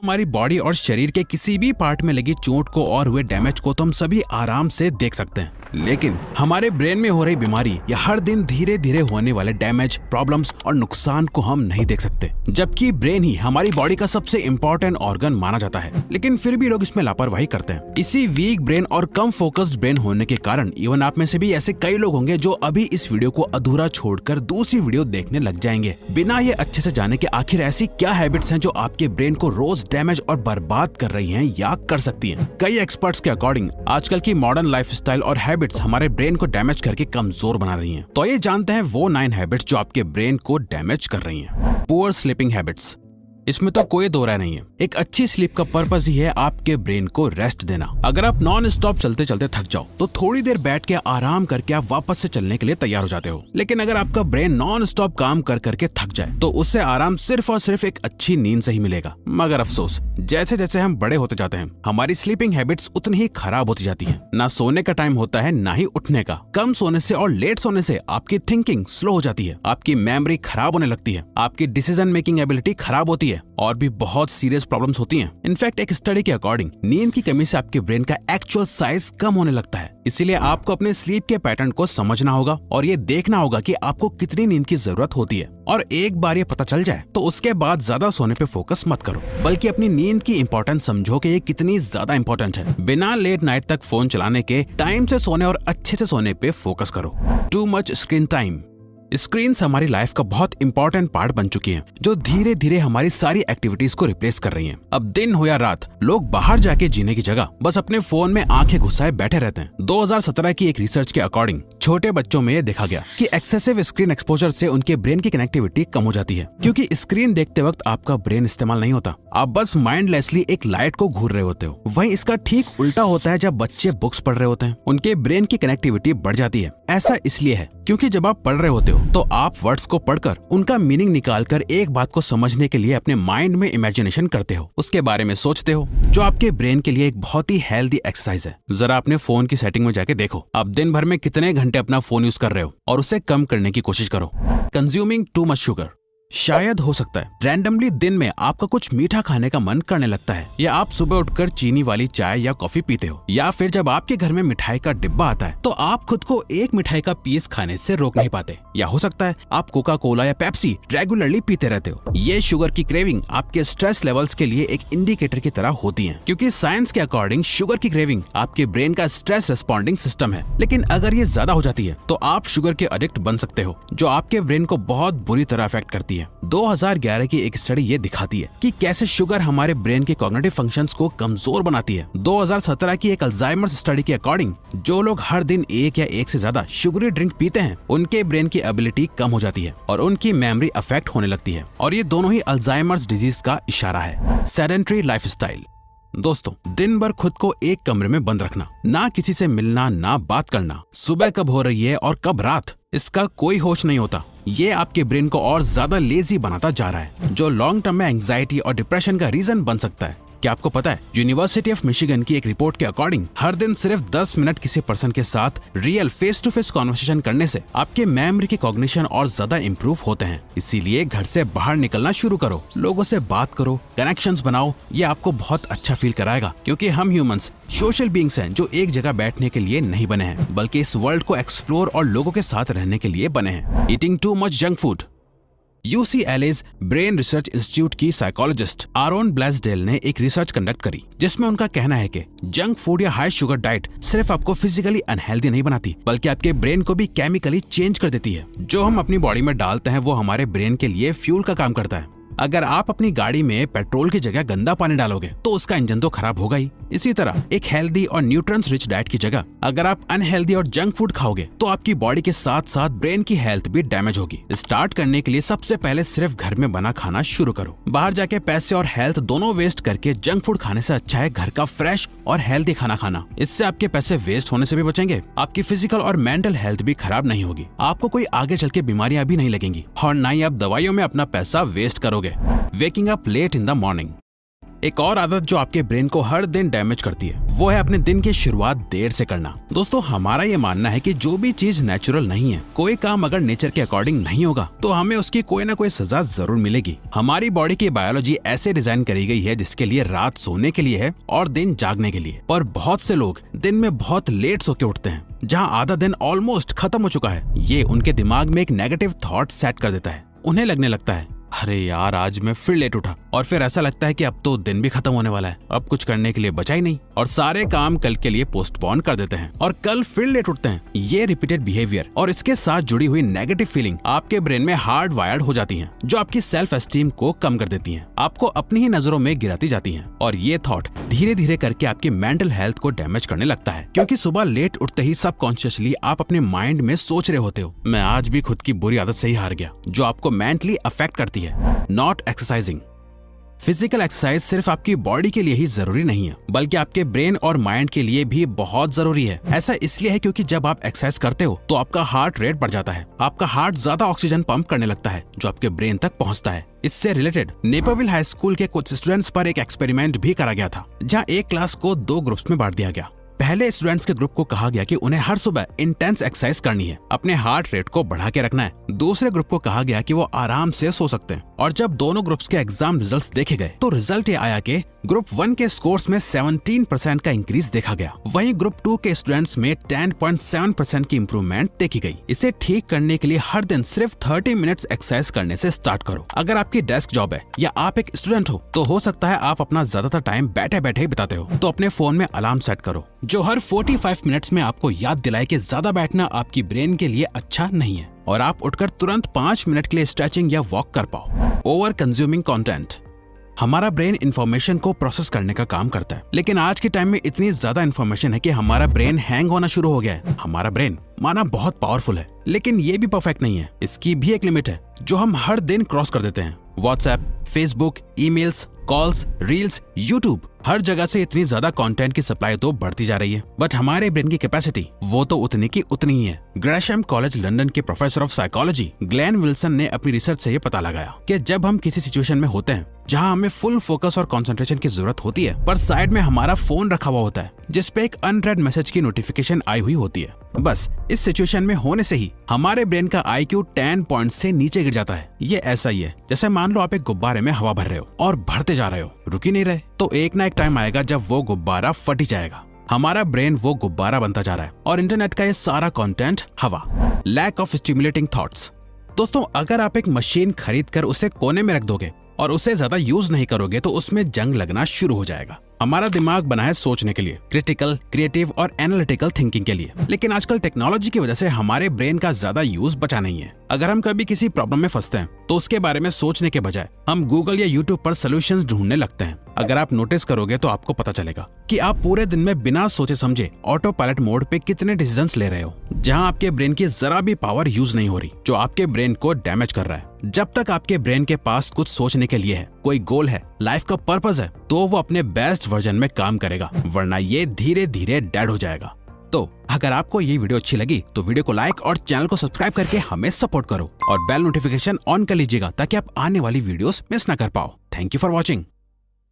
हमारी बॉडी और शरीर के किसी भी पार्ट में लगी चोट को और हुए डैमेज को तो हम सभी आराम से देख सकते हैं, लेकिन हमारे ब्रेन में हो रही बीमारी या हर दिन धीरे धीरे होने वाले डैमेज, प्रॉब्लम्स और नुकसान को हम नहीं देख सकते, जबकि ब्रेन ही हमारी बॉडी का सबसे इम्पोर्टेंट ऑर्गन माना जाता है। लेकिन फिर भी लोग इसमें लापरवाही करते हैं। इसी वीक ब्रेन और कम फोकस्ड ब्रेन होने के कारण इवन आप में से भी ऐसे कई लोग होंगे जो अभी इस वीडियो को अधूरा छोड़कर दूसरी वीडियो देखने लग जाएंगे, बिना ये अच्छे से जाने कि आखिर ऐसी क्या हैबिट्स हैं जो आपके ब्रेन को रोज डैमेज और बर्बाद कर रही हैं या कर सकती हैं। कई एक्सपर्ट्स के अकॉर्डिंग आजकल की मॉडर्न लाइफस्टाइल और हैबिट्स हमारे ब्रेन को डैमेज करके कमजोर बना रही हैं। तो ये जानते हैं वो 9 हैबिट्स जो आपके ब्रेन को डैमेज कर रही हैं। पुअर स्लीपिंग हैबिट्स, इसमें तो कोई दो राय नहीं है। एक अच्छी स्लीप का पर्पस ही है आपके ब्रेन को रेस्ट देना। अगर आप नॉन स्टॉप चलते चलते थक जाओ तो थोड़ी देर बैठ के आराम करके आप वापस से चलने के लिए तैयार हो जाते हो, लेकिन अगर आपका ब्रेन नॉन स्टॉप काम कर करके थक जाए तो उससे आराम सिर्फ और सिर्फ एक अच्छी नींद से ही मिलेगा। मगर अफसोस, जैसे जैसे हम बड़े होते जाते हैं हमारी स्लीपिंग हैबिट्स उतनी ही खराब होती जाती है। ना सोने का टाइम होता है ना ही उठने का। कम सोने से और लेट सोने से आपकी थिंकिंग स्लो हो जाती है, आपकी मेमोरी खराब होने लगती है, आपकी डिसीजन मेकिंग एबिलिटी खराब होती है और भी बहुत सीरियस प्रॉब्लम्स होती हैं। इनफैक्ट एक स्टडी के अकॉर्डिंग नींद की कमी से आपके ब्रेन का एक्चुअल साइज कम होने लगता है। इसीलिए आपको अपने स्लीप के पैटर्न को समझना होगा और ये देखना होगा कि आपको कितनी नींद की जरूरत होती है। और एक बार ये पता चल जाए तो उसके बाद ज्यादा सोने पे फोकस मत करो, बल्कि अपनी नींद की इंपॉर्टेंस समझो कि ये कितनी ज्यादा इंपॉर्टेंट है। बिना लेट नाइट तक फोन चलाने के टाइम से सोने और अच्छे से सोने पे फोकस करो। Too much screen time, screens हमारी लाइफ का बहुत इंपॉर्टेंट पार्ट बन चुकी हैं, जो धीरे धीरे हमारी सारी एक्टिविटीज को रिप्लेस कर रही हैं। अब दिन हो या रात, लोग बाहर जाके जीने की जगह बस अपने फोन में आंखें घुसाए बैठे रहते हैं। 2017 की एक रिसर्च के अकॉर्डिंग छोटे बच्चों में ये देखा गया कि एक्सेसिव स्क्रीन एक्सपोजर से उनके ब्रेन की कनेक्टिविटी कम हो जाती है, क्योंकि स्क्रीन देखते वक्त आपका ब्रेन इस्तेमाल नहीं होता, आप बस माइंडलेसली एक लाइट को घूर रहे होते हो। वहीं इसका ठीक उल्टा होता है जब बच्चे बुक्स पढ़ रहे होते हैं, उनके ब्रेन की कनेक्टिविटी बढ़ जाती है। ऐसा इसलिए है क्योंकि जब आप पढ़ रहे होते हो तो आप वर्ड्स को पढ़कर उनका मीनिंग निकालकर एक बात को समझने के लिए अपने माइंड में इमेजिनेशन करते हो, उसके बारे में सोचते हो, जो आपके ब्रेन के लिए एक बहुत ही हेल्दी एक्सरसाइज है। जरा अपने फोन की सेटिंग में जाके देखो आप दिन भर में कितने घंटे अपना फोन यूज कर रहे हो और उसे कम करने की कोशिश करो। कंज्यूमिंग टू मच शुगर, शायद हो सकता है रैंडमली दिन में आपका कुछ मीठा खाने का मन करने लगता है, या आप सुबह उठकर चीनी वाली चाय या कॉफी पीते हो, या फिर जब आपके घर में मिठाई का डिब्बा आता है तो आप खुद को एक मिठाई का पीस खाने से रोक नहीं पाते, या हो सकता है आप कोका कोला या पेप्सी रेगुलरली पीते रहते हो। ये शुगर की क्रेविंग आपके स्ट्रेस लेवल्स के लिए एक इंडिकेटर की तरह होती है, क्योंकि साइंस के अकॉर्डिंग शुगर की क्रेविंग आपके ब्रेन का स्ट्रेस रिस्पॉन्डिंग सिस्टम है। लेकिन अगर ये ज्यादा हो जाती है तो आप शुगर के एडिक्ट बन सकते हो, जो आपके ब्रेन को बहुत बुरी तरह अफेक्ट करती है। 2011 की एक स्टडी ये दिखाती है कि कैसे शुगर हमारे ब्रेन के कॉग्निटिव फंक्शंस को कमजोर बनाती है। 2017 की एक अल्जाइमर्स स्टडी के अकॉर्डिंग जो लोग हर दिन एक या एक से ज्यादा शुगरी ड्रिंक पीते हैं उनके ब्रेन की एबिलिटी कम हो जाती है और उनकी मेमोरी अफेक्ट होने लगती है, और ये दोनों ही अल्जाइमर्स डिजीज का इशारा है। सेडेंटरी लाइफस्टाइल, दोस्तों दिन भर खुद को एक कमरे में बंद रखना, ना किसी से मिलना ना बात करना, सुबह कब हो रही है और कब रात इसका कोई होश नहीं होता, ये आपके ब्रेन को और ज्यादा लेजी बनाता जा रहा है, जो लॉन्ग टर्म में एंजाइटी और डिप्रेशन का रीजन बन सकता है। क्या आपको पता है यूनिवर्सिटी ऑफ मिशिगन की एक रिपोर्ट के अकॉर्डिंग हर दिन सिर्फ 10 मिनट किसी पर्सन के साथ real face to face conversation करने से आपके मेमोरी की कॉग्निशन और ज्यादा इंप्रूव होते हैं। इसीलिए घर से बाहर निकलना शुरू करो, लोगों से बात करो, कनेक्शंस बनाओ, ये आपको बहुत अच्छा फील कराएगा, क्योंकि हम ह्यूमंस सोशल बीइंग्स हैं जो एक जगह बैठने के लिए नहीं बने हैं, बल्कि इस वर्ल्ड को एक्सप्लोर और लोगों के साथ रहने के लिए बने हैं। Eating too much junk food, UCLA's brain research institute की साइकोलॉजिस्ट आरोन ब्लैसडेल ने एक रिसर्च कंडक्ट करी, जिसमें उनका कहना है कि जंक फूड या हाई शुगर डाइट सिर्फ आपको फिजिकली अनहेल्दी नहीं बनाती, बल्कि आपके ब्रेन को भी केमिकली चेंज कर देती है। जो हम अपनी बॉडी में डालते हैं वो हमारे ब्रेन के लिए फ्यूल का काम करता है। अगर आप अपनी गाड़ी में पेट्रोल की जगह गंदा पानी डालोगे तो उसका इंजन तो खराब होगा ही। इसी तरह एक हेल्दी और न्यूट्रिएंट्स रिच डाइट की जगह अगर आप अनहेल्दी और जंक फूड खाओगे तो आपकी बॉडी के साथ साथ ब्रेन की हेल्थ भी डैमेज होगी। स्टार्ट करने के लिए सबसे पहले सिर्फ घर में बना खाना शुरू करो। बाहर जाके पैसे और हेल्थ दोनों वेस्ट करके जंक फूड खाने से अच्छा है घर का फ्रेश और हेल्दी खाना खाना। इससे आपके पैसे वेस्ट होने से भी बचेंगे, आपकी फिजिकल और मेंटल हेल्थ भी खराब नहीं होगी, आपको कोई आगे चल के बीमारियां भी नहीं लगेंगी और ना ही आप दवाइयों में अपना पैसा वेस्ट करोगे। Waking up late in the morning, एक और आदत जो आपके ब्रेन को हर दिन डैमेज करती है वो है अपने दिन की शुरुआत देर से करना। दोस्तों, हमारा ये मानना है कि जो भी चीज नेचुरल नहीं है, कोई काम अगर नेचर के अकॉर्डिंग नहीं होगा तो हमें उसकी कोई ना कोई सजा जरूर मिलेगी। हमारी बॉडी की बायोलॉजी ऐसे डिजाइन करी गई है जिसके लिए रात सोने के लिए है और दिन जागने के लिए। पर बहुत से लोग दिन में बहुत लेट सो के उठते हैं, जहाँ आधा दिन ऑलमोस्ट खत्म हो चुका है। ये उनके दिमाग में एक नेगेटिव थॉट सेट कर देता है। उन्हें लगने लगता है अरे यार आज मैं फिर लेट उठा, और फिर ऐसा लगता है कि अब तो दिन भी खत्म होने वाला है, अब कुछ करने के लिए बचा ही नहीं, और सारे काम कल के लिए पोस्टपोन कर देते हैं और कल फिर लेट उठते हैं। ये रिपीटेड बिहेवियर और इसके साथ जुड़ी हुई नेगेटिव फीलिंग आपके ब्रेन में हार्ड वायर्ड हो जाती हैं, जो आपकी सेल्फ एस्टीम को कम कर देती हैं, आपको अपनी ही नजरों में गिराती जाती हैं, और ये थॉट धीरे धीरे करके आपकी मेंटल हेल्थ को डैमेज करने लगता है। क्योंकि सुबह लेट उठते ही सबकॉन्शियसली आप अपने माइंड में सोच रहे होते हो मैं आज भी खुद की बुरी आदत से ही हार गया, जो आपको मेंटली अफेक्ट करती है। Not exercising. फिजिकल एक्सरसाइज सिर्फ आपकी बॉडी के लिए ही जरूरी नहीं है, बल्कि आपके ब्रेन और माइंड के लिए भी बहुत जरूरी है। ऐसा इसलिए है क्योंकि जब आप एक्सरसाइज करते हो तो आपका हार्ट रेट बढ़ जाता है, आपका हार्ट ज्यादा ऑक्सीजन पंप करने लगता है जो आपके ब्रेन तक पहुंचता है। इससे रिलेटेड नेपरविल हाई स्कूल के कुछ स्टूडेंट्स पर एक एक्सपेरिमेंट भी करा गया था, जहां एक क्लास को 2 ग्रुप्स में बांट दिया गया। पहले स्टूडेंट्स के ग्रुप को कहा गया कि उन्हें हर सुबह इंटेंस एक्सरसाइज करनी है, अपने हार्ट रेट को बढ़ा के रखना है। दूसरे ग्रुप को कहा गया कि वो आराम से सो सकते हैं। और जब दोनों ग्रुप्स के एग्जाम रिजल्ट्स देखे गए तो रिजल्ट ये आया कि ग्रुप 1 के स्कोर्स में 17% का इंक्रीज देखा गया, वहीं ग्रुप 2 के स्टूडेंट्स में 10.7% की इंप्रूवमेंट देखी गई। इसे ठीक करने के लिए हर दिन सिर्फ 30 मिनट्स एक्सरसाइज करने से स्टार्ट करो। अगर आपकी डेस्क जॉब है या आप एक स्टूडेंट हो तो हो सकता है आप अपना ज्यादातर टाइम बैठे बैठे ही बिताते हो, तो अपने फोन में अलार्म सेट करो जो हर 45 मिनट्स में आपको याद दिलाए कि ज्यादा बैठना आपकी ब्रेन के लिए अच्छा नहीं है, और आप उठकर तुरंत 5 मिनट के लिए स्ट्रेचिंग या वॉक कर पाओ। Over consuming content. हमारा ब्रेन इंफॉर्मेशन को प्रोसेस करने का काम करता है, लेकिन आज के टाइम में इतनी ज्यादा इंफॉर्मेशन है कि हमारा ब्रेन हैंग होना शुरू हो गया है। हमारा ब्रेन माना बहुत पावरफुल है, लेकिन ये भी परफेक्ट नहीं है। इसकी भी एक लिमिट है जो हम हर दिन क्रॉस कर देते हैं। WhatsApp, Facebook, emails, calls, reels, YouTube, हर जगह से इतनी ज्यादा कंटेंट की सप्लाई तो बढ़ती जा रही है, बट हमारे ब्रेन की कैपेसिटी वो तो उतनी की उतनी ही है। ग्रेशम कॉलेज लंदन के professor of psychology Glenn Wilson ने अपनी रिसर्च से ये पता लगाया कि जब हम किसी सिचुएशन में होते हैं जहां हमें फुल फोकस और कंसंट्रेशन की जरूरत होती है, पर साइड में हमारा फोन रखा हुआ होता है जिसपे एक अनरेड मैसेज की नोटिफिकेशन आई हुई होती है, बस इस सिचुएशन में होने से ही हमारे ब्रेन का IQ 10 पॉइंट से नीचे गिर जाता है। ये ऐसा ही है जैसे मान लो आप एक गुब्बारे में हवा भर रहे हो और भरते जा रहे हो, रुक ही नहीं रहे, तो एक ना एक टाइम आएगा जब वो गुब्बारा फट ही जाएगा। हमारा ब्रेन वो गुब्बारा बनता जा रहा है और इंटरनेट का ये सारा कंटेंट हवा। Lack of stimulating thoughts. दोस्तों, अगर आप एक मशीन खरीद कर उसे कोने में रख दोगे और उसे ज्यादा यूज नहीं करोगे तो उसमें जंग लगना शुरू हो जाएगा। हमारा दिमाग बना है सोचने के लिए, क्रिटिकल, क्रिएटिव और एनालिटिकल थिंकिंग के लिए, लेकिन आजकल टेक्नोलॉजी की वजह से हमारे ब्रेन का ज्यादा यूज बचा नहीं है। अगर हम कभी किसी प्रॉब्लम में फंसते हैं तो उसके बारे में सोचने के बजाय हम गूगल या यूट्यूब पर सॉल्यूशंस ढूंढने लगते हैं। अगर आप नोटिस करोगे तो आपको पता चलेगा कि आप पूरे दिन में बिना सोचे समझे ऑटो पायलट मोड पे कितने डिसीजंस ले रहे हो, जहां आपके ब्रेन की जरा भी पावर यूज नहीं हो रही, जो आपके ब्रेन को डैमेज कर रहा है। जब तक आपके ब्रेन के पास कुछ सोचने के लिए है, कोई गोल है, लाइफ का पर्पस है, तो वो अपने बेस्ट वर्जन में काम करेगा, वरना ये धीरे धीरे डेड हो जाएगा। तो अगर आपको ये वीडियो अच्छी लगी तो वीडियो को लाइक और चैनल को सब्सक्राइब करके हमें सपोर्ट करो और बेल नोटिफिकेशन ऑन कर लीजिएगा ताकि आप आने वाली वीडियोस मिस ना कर पाओ। Thank you for watching.